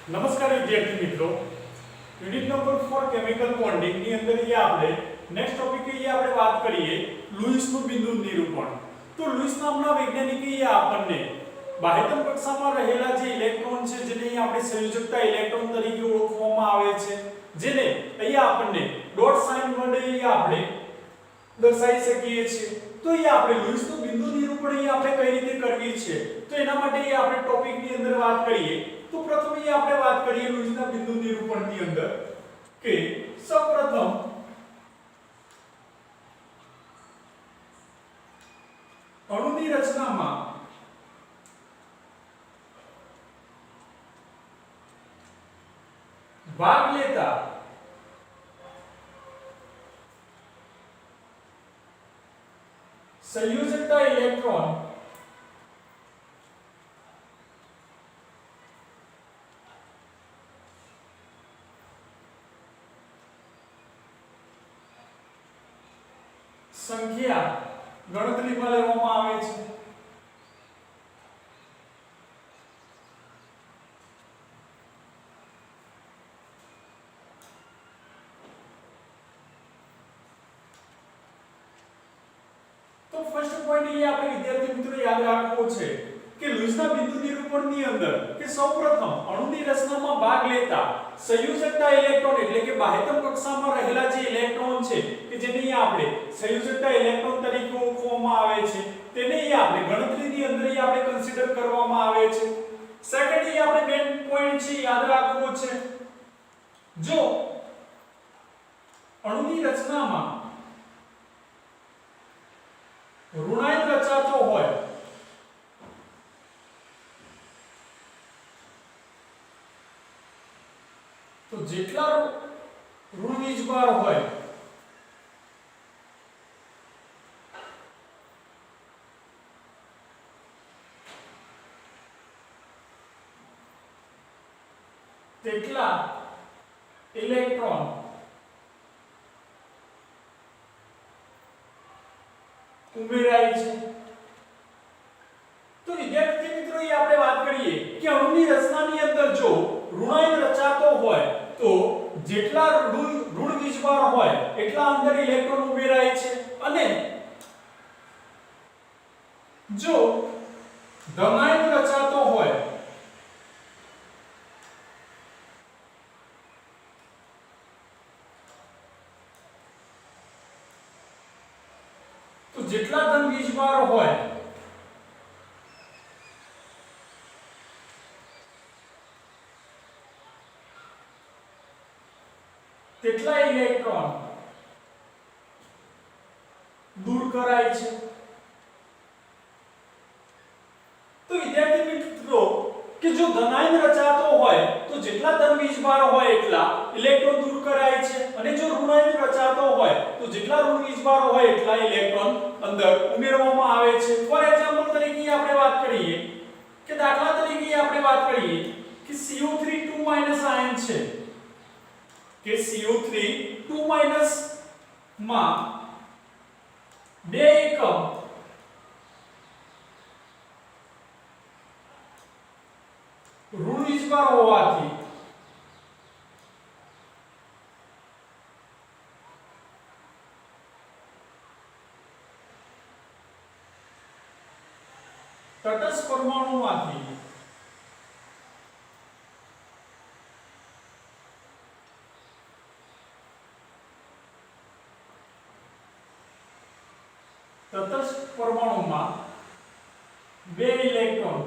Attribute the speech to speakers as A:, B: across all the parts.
A: નમસ્કાર વિદ્યાર્થી મિત્રો, યુનિટ નંબર 4 કેમિકલ બોન્ડિંગ ની અંદર આપણે નેક્સ્ટ ટોપિક આપણે વાત કરીએ લુઈસનું બિંદુ નિરૂપણ. તો લુઈસ નામના વૈજ્ઞાનિકે આપણને બાહ્યતમ કક્ષામાં રહેલા જે ઇલેક્ટ્રોન છે જેને આપણે સંયોજકતા ઇલેક્ટ્રોન તરીકે ઓળખવામાં આવે છે, જેને અહીંયા આપણને ડોટ સાઇન વડે આપણે દર્શાવી શકીએ છીએ. તો આપણે લુઈસનું બિંદુ નિરૂપણ આપણે કઈ રીતે કરવી છે, તો એના માટે આપણે ટોપિકની અંદર વાત કરીએ. તો પ્રથમ આપણે વાત કરીએ લુઈસના બિંદુ નિરૂપણની અંદર કે સૌપ્રથમ અણુની રચનામાં ભાગ લેતા સંયોજકતા ઇલેક્ટ્રોન સંખ્યા ગણતરીમાં લેવામાં આવે છે. તો ફર્સ્ટ પોઈન્ટ એ આપણે વિદ્યાર્થી મિત્રો યાદ રાખવો છે કે લુઈસના બિંદુ નિરૂપણની અંદર કે સૌપ્રથમ અણુની રચનામાં ભાગ લેતા સંયોજકતા ઇલેક્ટ્રોન એટલે કે બાહ્યતમ કક્ષામાં રહેલા જે ઇલેક્ટ્રોન છે કે જેને આપણે સંયોજકતા ઇલેક્ટ્રોન તરીકે ઓળખવામાં આવે છે, તેને આપણે ગણતરીની અંદર આપણે કન્સિડર કરવામાં આવે છે. સેકન્ડ આપણે મેઈન પોઈન્ટ છે યાદ રાખવો છે, જો અણુની રચનામાં ઋણાયન રચાતો હોય તો જેટલા ઋણ વીજભાર હોય તેટલા ઇલેક્ટ્રોન ઉમેરાય છે. તો વિદ્યાર્થી મિત્રો આપણે વાત કરીએ કે અણુની રચનાની અંદર જો ઋણાયન રચાતો હોય તો જેટલા ઋણ વીજભાર હોય એટલા અંદર ઇલેક્ટ્રોન ઉમેરાય છે, અને જો ધનાયન રચાતો હોય તો જેટલા ધન વીજભાર હોય તેટલા ઇલેક્ટ્રોન દૂર કરાય છે. તો વિદ્યાર્થી મિત્રો કે જો ધનાયન રચાતો હોય તો જેટલા ધન વીજભાર હોય એટલા ઇલેક્ટ્રોન દૂર કરાય છે, અને જો ઋણાયન રચાતો હોય તો જેટલા ઋણ વીજભાર હોય એટલા ઇલેક્ટ્રોન અંદર ઉમેરવામાં આવે છે. ફોર એક્ઝામ્પલ તરીકે આપણે વાત કરીએ કે દાખલા તરીકે આપણે વાત કરીએ કે CO3 2- આયન છે કે CO3 2- માં 2 એકમ ઋણ વીજભાર હોવાથી તટસ્થ પરમાણુમાંથી તટસ્થ પરમાણુમાં 2 ઇલેક્ટ્રોન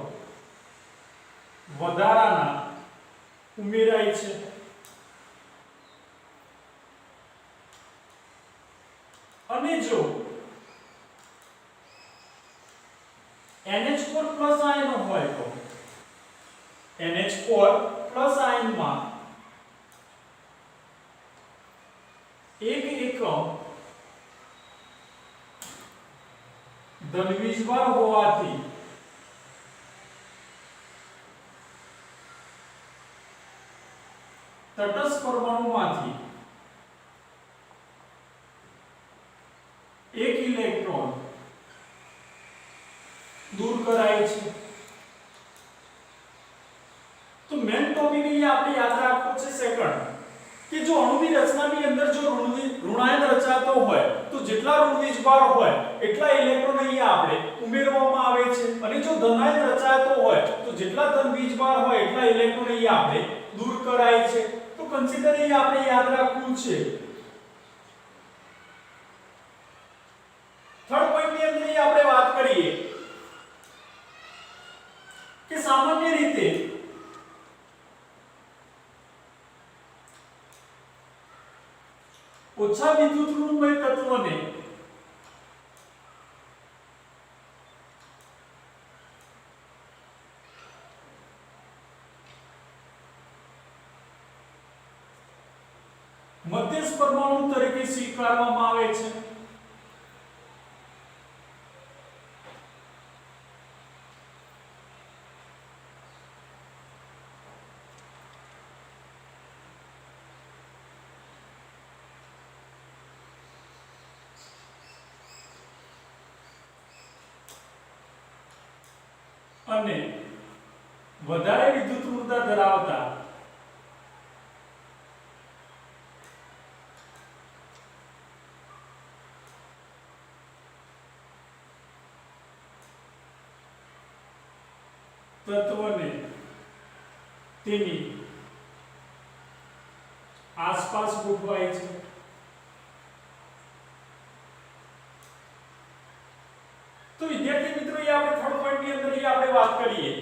A: વધારાના ઉમેરાય છે. અને જો NH4+ આયન હોય તો NH4+ આયનમાં 1 એકમ ધન વીજભાર હોવાથી તટસ્થ પરમાણુમાંથી 1 ઇલેક્ટ્રોન દૂર કરાય છે. તો મેન ટોપિક અહીંયા આપણે યાદ રાખવું છે સેકન્ડ કે જો અણુની રચનાની અંદર જો ઋણાયન રચાતો હોય તો જેટલા ઋણ વીજભાર હોય એટલા ઇલેક્ટ્રોન અહીંયા આપણે ઉમેરવામાં આવે છે અને જો ધનાયન રચાતો હોય તો જેટલા ધન વીજભાર હોય એટલા ઇલેક્ટ્રોન અહીંયા આપણે દૂર કરાય છે તો કન્સિડર અહીંયા આપણે યાદ રાખવું છે થર્ડ પોઈન્ટ ની અંદર આપણે વાત કરીએ કે સામાન્ય રીતે ઓછા વિદ્યુત ઋણમય તત્વોને મધ્યસ્થ પરમાણુ તરીકે સ્વીકારવામાં આવે છે અને વધારે વિદ્યુત ઊર્જા ધરાવતા તત્વને તેની આસપાસ ગોઠવાય છે તો વિદ્યાર્થી મિત્રો એ આપણે થર્ડ પોઈન્ટ ની અંદર આપણે વાત કરીએ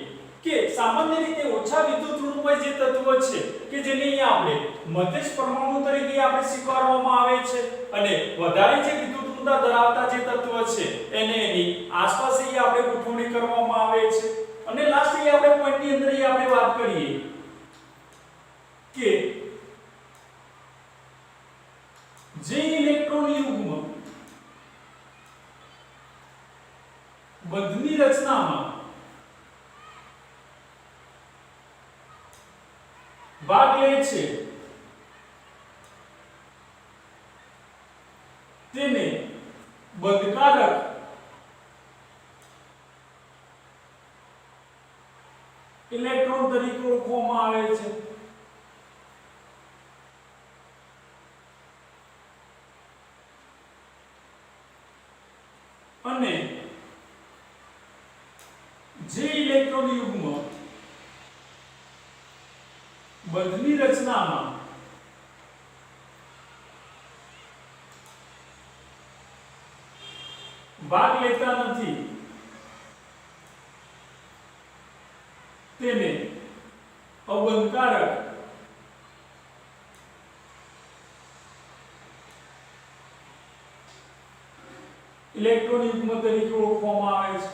A: કે સામાન્ય રીતે ઓછા વિદ્યુત ઋણમય જે તત્વ છે કે જેને અહીંયા આપણે મધ્યસ્થ પરમાણુ તરીકે આપણે સ્વીકારવામાં આવે છે અને વધારે જે વિદ્યુત ઊર્જા ધરાવતા જે તત્વ છે એને એની આસપાસ અહીંયા આપણે ગોઠવણી કરવામાં આવે છે અને લાસ્ટ એ આપણે પોઈન્ટ ની અંદર આપણે વાત કરીએ કે જે ઇલેક્ટ્રોન યુગ્મ બંધની રચનામાં ભાગ લે છે તેને બંધકારક ઇલેક્ટ્રોન તરીકે ઓળખવામાં આવે છે અને જે ઇલેક્ટ્રોન યુગ્મ બંધની રચનામાં ભાગ લેતા નથી તેને અબંધકારક ઇલેક્ટ્રોન યુગ્મ તરીકે ઓળખવામાં આવે છે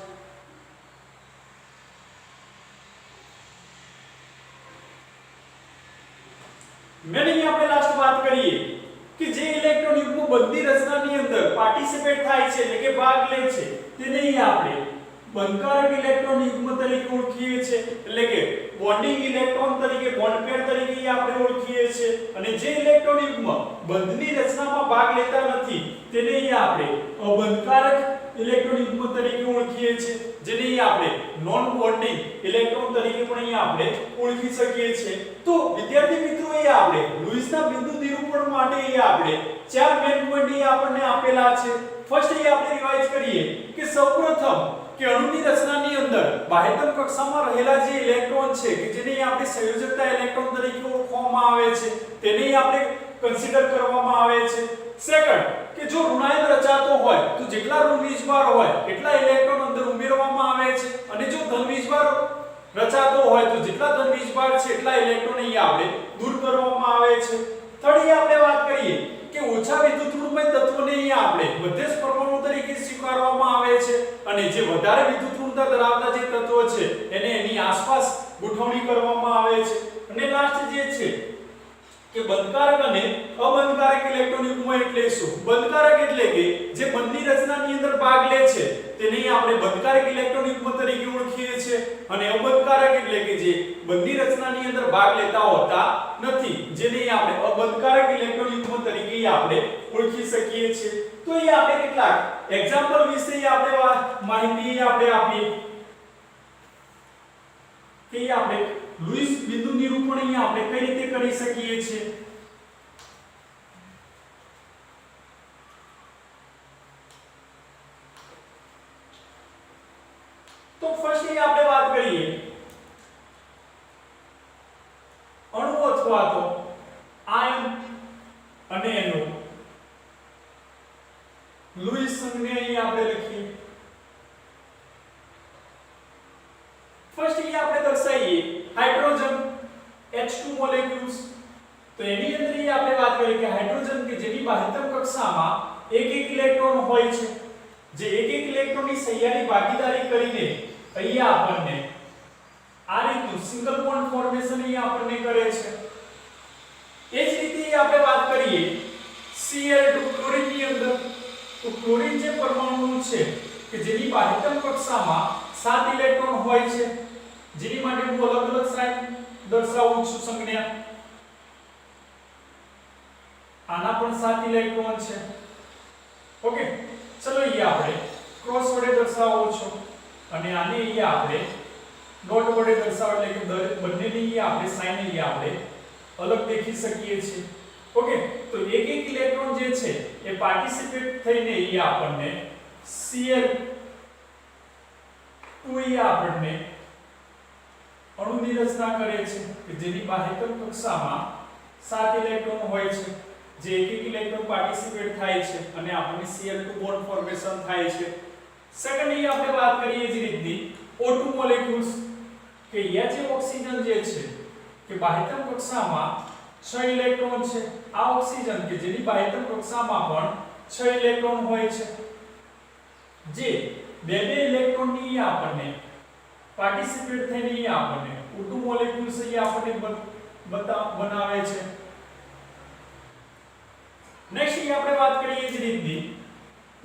A: મેં અહીં આપણે લાસ્ટ વાત કરીએ કે જે ઇલેક્ટ્રોન યુગ્મ બંધની રચનાની અંદર પાર્ટિસિપેટ થાય છે એટલે કે ભાગ લે છે તેને અહીં આપણે બંધકારક ઇલેક્ટ્રોન યુગ્મ તરીકે ઓળખીએ છીએ એટલે કે બોન્ડિંગ ઇલેક્ટ્રોન તરીકે બોન્ડ પેર તરીકે આપણે ઓળખીએ છીએ અને જે ઇલેક્ટ્રોન યુગ્મ બંધની રચનામાં ભાગ લેતા નથી તેને અહીં આપણે અબંધકારક ઇલેક્ટ્રોન યુગ્મ તરીકે ઓળખીએ છીએ જેને અહીં આપણે નોન બોન્ડિંગ ઇલેક્ટ્રોન તરીકે પણ અહીં આપણે ઓળખી શકીએ છીએ તો વિદ્યાર્થી મિત્રો અહીં આપણે લુઈસના બિંદુ નિરૂપણ માટે અહીં આપણે ચાર મેઇન પોઈન્ટ અહીં આપણને આપેલા છે ફર્સ્ટ અહીં આપણે રિવાઇઝ કરીએ કે સૌપ્રથમ કે અણુની રચનાની અંદર બાહ્યતમ કક્ષામાં રહેલા જે ઇલેક્ટ્રોન છે કે જેને આપણે સંયોજકતા ઇલેક્ટ્રોન તરીકે ઓળખવામાં આવે છે તેને આપણે કન્સિડર કરવામાં આવે છે સેકન્ડ કે જો ઋણાયન રચાતો હોય તો જેટલા ઋણ વીજભાર હોય એટલા ઇલેક્ટ્રોન અંદર ઉમેરવામાં આવે છે અને જો ધન વીજભાર રચાતો હોય તો જેટલા ધન વીજભાર છે એટલા ઇલેક્ટ્રોન અહીં આપણે દૂર કરવામાં આવે છે થર્ડ આપણે વાત કરીએ કે ઓછા વિદ્યુત ઋણમય તત્વોને અહીં આપણે મધ્યસ્થ પરમાણુ તરીકે સ્વીકારવામાં આવે છે અને જે વધારે વિદ્યુત ઋણતા ધરાવતા જે તત્વો છે એને એની આસપાસ ગોઠવણી કરવામાં આવે છે અને લાસ્ટ જે છે કે બંધકારક અને અબંધકારક ઇલેક્ટ્રોન યુગ્મ એટલે શું બંધકારક એટલે કે જે બંધની રચનાની અંદર ભાગ લે છે તેને આપણે બંધકારક ઇલેક્ટ્રોન યુગ્મ તરીકે ઓળખીએ છીએ અને અબંધકારક એટલે કે જે બંધની રચનાની અંદર ભાગ લેતા હોતા નથી જેને આપણે અબંધકારક ઇલેક્ટ્રોન યુગ્મ તરીકે આપણે ઓળખી શકીએ છીએ તો એ આપણે કેટલાક એક્ઝામ્પલ વિશે આપણે માહિતી આપણે આપી કે આપણે લુઈસ બિંદુ નિરૂપણ અહીંયા આપણે કઈ રીતે કરી શકીએ છીએ? તો ફર્સ્ટલી આપણે વાત કરીએ અણુ અથવા તો આયન અને એનું લુઈસ સંજ્ઞા અહીં આપણે લખીએ. ફર્સ્ટલી આપણે દર્શાવીએ હાઇડ્રોજન H2 મોલેક્યુલ્સ. તો એની અંદર અહીં આપણે વાત કરીએ કે હાઇડ્રોજન કે જેની બાહ્યતમ કક્ષામાં એક ઇલેક્ટ્રોન હોય છે, જે એક ઇલેક્ટ્રોનની સહિયારી ભાગીદારી કરીને અહીંયા આપણને આ રીતનું સિંગલ બોન્ડ ફોર્મેશન અહીંયા આપણને કરે છે. એ જ રીતે આપણે વાત કરીએ Cl2 ક્લોરીન ની અંદર. તો ક્લોરીન જે પરમાણુ છે કે જેની બાહ્યતમ કક્ષામાં 7 ઇલેક્ટ્રોન હોય છે, જેની માટે હું અલગ અલગ સાઇન દર્શાવું છું સંજ્ઞા. આના પણ 7 ઇલેક્ટ્રોન છે. ઓકે, ચલો અહીંયા આપણે ક્રોસ વડે દર્શાવો છો અને આને અહીંયા આપણે ડોટ વડે દર્શાવો એટલે કે બંનેની અહીંયા આપણે સાઇન અહીંયા આપણે અલગ દેખી શકીએ છીએ. ઓકે, તો એક ઇલેક્ટ્રોન જે છે એ પાર્ટિસિપેટ થઈને અહીંયા આપણને Cl2 અહીંયા આપણને અણુની રચના કરે છે કે જેની બાહ્યતમ કક્ષામાં 7 ઇલેક્ટ્રોન હોય છે, જે એક ઇલેક્ટ્રોન પાર્ટિસિપેટ થાય છે અને આપણને Cl2 બોન્ડ ફોર્મેશન થાય છે. સેકન્ડલી આપણે વાત કરીએ જે રીતની O2 મોલેક્યુલ્સ કે અહીંયા જે ઓક્સિજન જે છે કે બાહ્યતમ કક્ષામાં 6 ઇલેક્ટ્રોન છે. આ ઓક્સિજન કે જેની બાહ્યતમ કક્ષામાં પણ 6 ઇલેક્ટ્રોન હોય છે, જે બે ઇલેક્ટ્રોનની આપણને પાર્ટિસિપેટ થઈને આપણને O2 મોલેક્યુલ્સ અહીંયા આપણને બનાવે છે. નેક્સ્ટ અહીં આપણે વાત કરીએ જે રીતની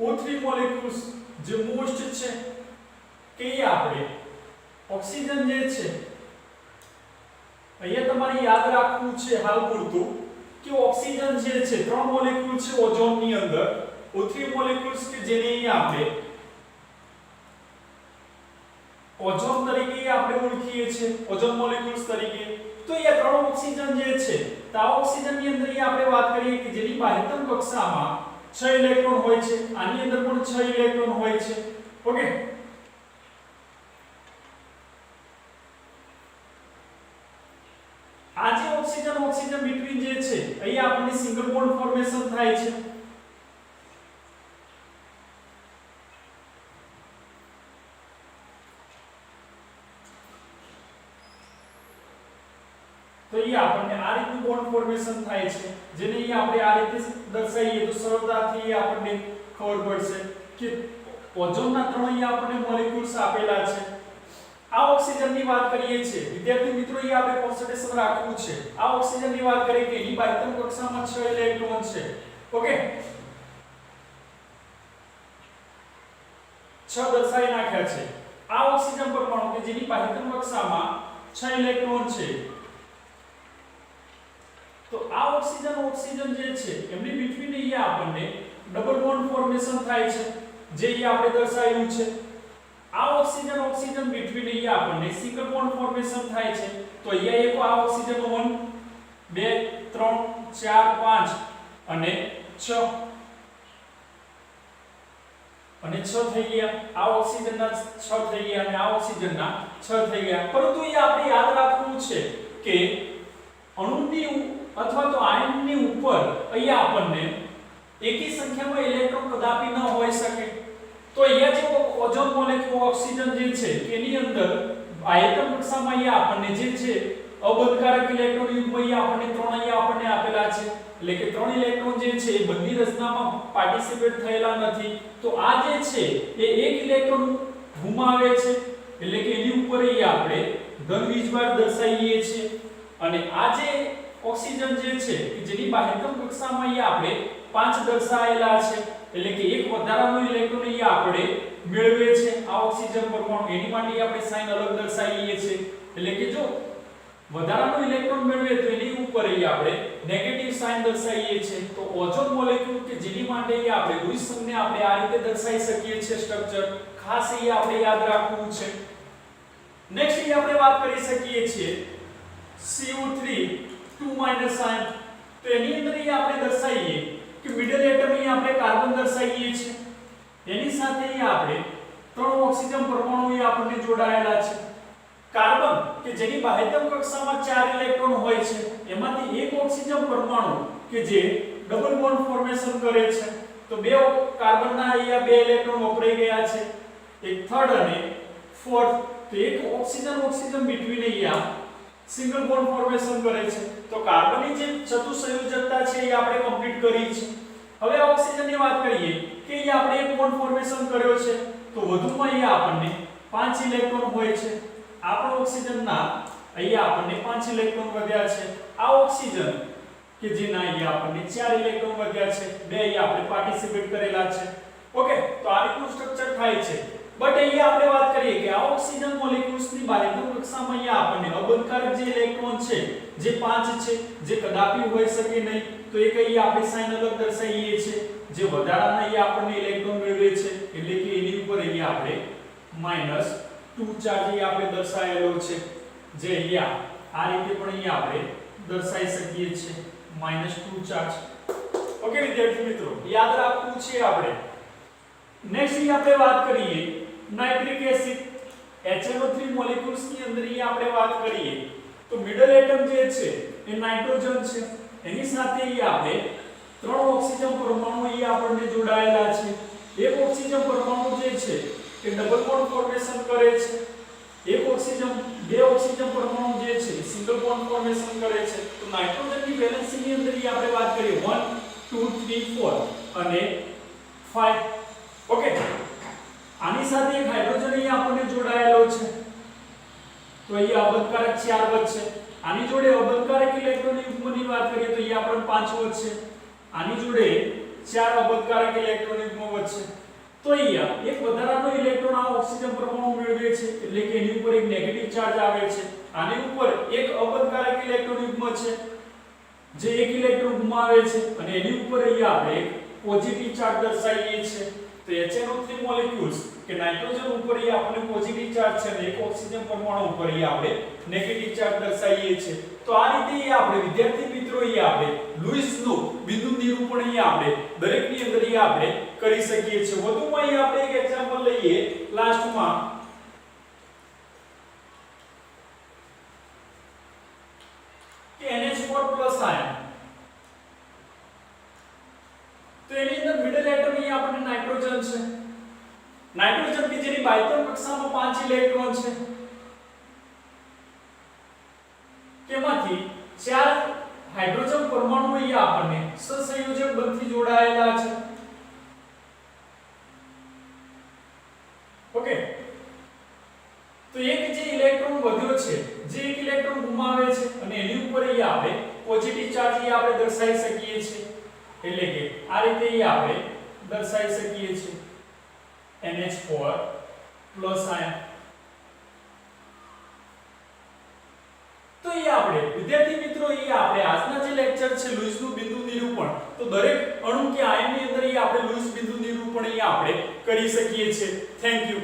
A: O3 મોલેક્યુલ્સ જે મોસ્ટ છે કે આપણે ઓક્સિજન જે છે અહીંયા તમારે યાદ રાખવું છે હાલ પૂરતું કે ઓક્સિજન જે છે 3 મોલેક્યુલ છે ઓઝોન ની અંદર. O3 મોલેક્યુલ્સ કે જેને અહીંયા આપણે ઓઝોન તરીકે આપણે ઓળખીએ છીએ, ઓઝોન મોલેક્યુલ્સ તરીકે. તો અહીંયા 3 ઓક્સિજન જે છે તો આ ઓક્સિજન ની અંદર અહીંયા આપણે વાત કરીએ કે જેની બાહ્યતમ કક્ષામાં 6 ઇલેક્ટ્રોન હોય છે. આની અંદર પણ 6 ઇલેક્ટ્રોન હોય છે. ઓકે, આ જે ઓક્સિજન બિટવીન જે છે અહીંયા આપણને સિંગલ બોન્ડ ફોર્મેશન થાય છે. તો અહીંયા આપણને આ રીતનું બોન્ડ ફોર્મેશન થાય છે, જેને અહીંયા આપણે આ રીતે દર્શાવીએ તો સરળતાથી આપણને ખબર પડશે કે ઓઝોનના 3 અહીંયા આપણને મોલેક્યુલ્સ આપેલા છે. આ ઓક્સિજનની વાત કરીએ છીએ વિદ્યાર્થી મિત્રો, અહીંયા આપણે કોન્સન્ટ્રેશન રાખવું છે. આ ઓક્સિજનની વાત કરીએ કે એની બાહ્યતમ કક્ષામાં 6 ઇલેક્ટ્રોન છે. ઓકે, 6 દર્શાવી નાખ્યા છે. આ ઓક્સિજન પરમાણુ કે જેની બાહ્યતમ કક્ષામાં 6 ઇલેક્ટ્રોન છે, તો આ ઓક્સિજન જે છે એમની બિટવીન અહીંયા આપણને ડબલ બોન્ડ ફોર્મેશન થાય છે, જે અહીંયા આપણે દર્શાવ્યું છે. આ ઓક્સિજન બિટવીન અહીંયા આપણને સિંગલ બોન્ડ ફોર્મેશન થાય છે. તો અહીંયા એક આ ઓક્સિજન 1 2 3 4 5 અને 6 થઈ ગયા. આ ઓક્સિજનના 6 થઈ ગયા અને આ ઓક્સિજનના 6 થઈ ગયા. પરંતુ અહીંયા આપણે યાદ રાખવું છે કે અણુની અથવા તો આયનની ઉપર અહીંયા આપણને એકી સંખ્યામાં ઇલેક્ટ્રોન કદાપી ન હોઈ શકે. તો અહીંયા જે ઓઝોન મોલેક્યુલ ઓક્સિજન જે છે એની અંદર બાહ્યતમ કક્ષામાં અહીંયા આપણને જે છે અબંધકારક ઇલેક્ટ્રોન યુગ્મ અહીંયા આપણને આપેલા છે. એટલે કે 3 ઇલેક્ટ્રોન જે છે એ બંને રચનામાં પાર્ટિસિપેટ થયેલા નથી. તો આ જે છે એ એક ઇલેક્ટ્રોન ગુમાવે છે, એટલે કે એની ઉપર અહીંયા આપણે ધન વીજભાર દર્શાવીએ છીએ. અને આ જે ઓક્સિજન જે છે કે જેની બાહ્યતમ કક્ષામાં અહીંયા આપણે 5 દર્શાવેલા છે, એટલે કે એક વધારાનો ઇલેક્ટ્રોન અહીંયા આપણે મેળવે છે આ ઓક્સિજન પરમાણુ. એની માટે આપણે સાઇન અલગ દર્શાવીએ છીએ. એટલે કે જો વધારાનો ઇલેક્ટ્રોન મેળવે તો એની ઉપર અહીંયા આપણે નેગેટિવ સાઇન દર્શાવીએ છીએ. તો ઓઝોન મોલેક્યુલ કે જેની માટે અહીંયા આપણે લુઈસ સંજ્ઞા આપણે આ રીતે દર્શાવી શકીએ છીએ સ્ટ્રક્ચર. ખાસ અહીંયા આપણે યાદ રાખવું છે. નેક્સ્ટ અહીંયા આપણે વાત કરી શકીએ છીએ CO3 2 ion તો એની અંદર એ આપણે દર્શાવીએ કે મિડલ એટમ અહીં આપણે કાર્બન દર્શાવીએ છીએ એની સાથે અહીં આપણે 3 ઓક્સિજન પરમાણુ અહીં આપણને જોડાયેલા છે કાર્બન કે જેની બાહ્યતમ કક્ષામાં 4 ઇલેક્ટ્રોન હોય છે એમાંથી એક ઓક્સિજન પરમાણુ કે જે ડબલ બોન્ડ ફોર્મેશન કરે છે તો બે કાર્બનના અહીંયા 2 ઇલેક્ટ્રોન વપરાઈ ગયા છે એક થર્ડ અને ફોર્થ તો એક ઓક્સિજન ઓક્સિજન બિટવીન અહીંયા સિંગલ બોન્ડ ફોર્મેશન કરે છે તો કાર્બનની જે ચતુસંયોજકતા છે એ આપણે કમ્પ્લીટ કરી છે હવે ઓક્સિજનની વાત કરીએ કે અહીંયા આપણે એક બોન્ડ ફોર્મેશન કર્યો છે તો વધુમાં અહીંયા આપણને 5 ઇલેક્ટ્રોન હોય છે આપણો ઓક્સિજનના અહીંયા આપણને 5 ઇલેક્ટ્રોન વધ્યા છે આ ઓક્સિજન કે જેના અહીંયા આપણને 4 ઇલેક્ટ્રોન વધ્યા છે બે અહીંયા આપણે પાર્ટિસિપેટ કરેલા છે ઓકે તો આ રીતનું સ્ટ્રક્ચર થાય છે બટ અહીંયા આપણે વાત કરીએ કે આ ઓક્સિજન મોલેક્યુલ્સની બાહ્યતમ કક્ષામાં અહીંયા આપણને અબંધકારક જે ઇલેક્ટ્રોન છે જે 5 છે જે કદાપી હોઈ શકે નહીં તો એક અહીંયા આપણે સાઇન અલગ દર્શાવીએ છીએ જે વધારાના અહીંયા આપણને ઇલેક્ટ્રોન મેળવે છે એટલે કે એની ઉપર અહીંયા આપણે -2 ચાર્જ અહીંયા આપણે દર્શાવેલો છે જે અહીંયા આ રીતે પણ અહીંયા આપણે દર્શાવી શકીએ છીએ -2 ચાર્જ ઓકે વિદ્યાર્થી મિત્રો યાદ રાખવું છે આપણે નેક્સ્ટ આપણે વાત કરીએ નાઇટ્રિક એસિડ HNO3 મોલેક્યુલ્સ ની અંદર અહીંયા આપણે વાત કરીએ તો મિડલ એટમ જે છે એ નાઇટ્રોજન છે એની સાથે અહીંયા આપણે 3 ઓક્સિજન પરમાણુ અહીંયા આપણને જોડાયેલા છે એક ઓક્સિજન પરમાણુ જે છે એ ડબલ બોન્ડ ફોર્મેશન કરે છે એક ઓક્સિજન બે ઓક્સિજન પરમાણુ જે છે સિંગલ બોન્ડ ફોર્મેશન કરે છે તો નાઇટ્રોજનની વેલેન્સી ની અંદર અહીંયા આપણે વાત કરીએ 1 2 3 4 અને 5 ઓકે આની સાથે એક હાઇડ્રોજન અહીંયા આપણને જોડાયેલો છે તો અહીંયા અબંધકારક 4 વધશે આની જોડે અબંધકારક ઇલેક્ટ્રોન યુગ્મની વાત કરીએ તો અહીંયા આપણને 5 વધશે આની જોડે 4 અબંધકારક ઇલેક્ટ્રોન યુગ્મ વધશે તો અહીંયા એક વધારાનો ઇલેક્ટ્રોન આ ઓક્સિજન પરમાણુ મેળવે છે એટલે કે એની ઉપર એક નેગેટિવ ચાર્જ આવે છે આની ઉપર એક અબંધકારક ઇલેક્ટ્રોન યુગ્મ છે જે એક ઇલેક્ટ્રોન ગુમાવે છે અને એની ઉપર અહીંયા આપણે એક પોઝિટિવ ચાર્જ દર્શાવીએ છીએ તો HNO3 મોલેક્યુલ્સ કે નાઇટ્રોજન ઉપર એ આપણે પોઝિટિવ ચાર્જ છે અને એક ઓક્સિજન પરમાણુ ઉપર એ આપણે નેગેટિવ ચાર્જ દર્શાવીએ છીએ તો આ રીતે એ આપણે વિદ્યાર્થી મિત્રો એ આપણે લુઈસનું બિંદુ નિરૂપણ એ આપણે દરેકની અંદર એ આપણે કરી શકીએ છીએ વધુમાં એ આપણે એક એક્ઝામ્પલ લઈએ લાસ્ટમાં કે NH4+ આયન તો એની અંદર મિડલ એટમ એ આપણને નાઇટ્રોજન છે નાઇટ્રોજન કે જેની બાહ્યતમ કક્ષામાં 5 ઇલેક્ટ્રોન છે તેમાંથી 4 હાઇડ્રોજન પરમાણુ અહીંયા આપણને સહસંયોજક બંધથી જોડાયેલા છે ઓકે તો એક જે ઇલેક્ટ્રોન વધ્યો છે જે એક ઇલેક્ટ્રોન ગુમાવે છે અને એની ઉપર અહીંયા આપણે પોઝિટિવ ચાર્જ અહીંયા આપણે દર્શાવી શકીએ છીએ એટલે કે આ રીતે આપણે દર્શાવી શકીએ છીએ NH4+ આયન તો એ આપણે વિદ્યાર્થી મિત્રો એ આપણે આજના જે લેક્ચર છે લુઈસનું બિંદુ નિરૂપણ તો દરેક અણુ કે આયનની અંદર એ આપણે લુઈસ બિંદુ નિરૂપણ એ આપણે કરી શકીએ છીએ થેન્ક યુ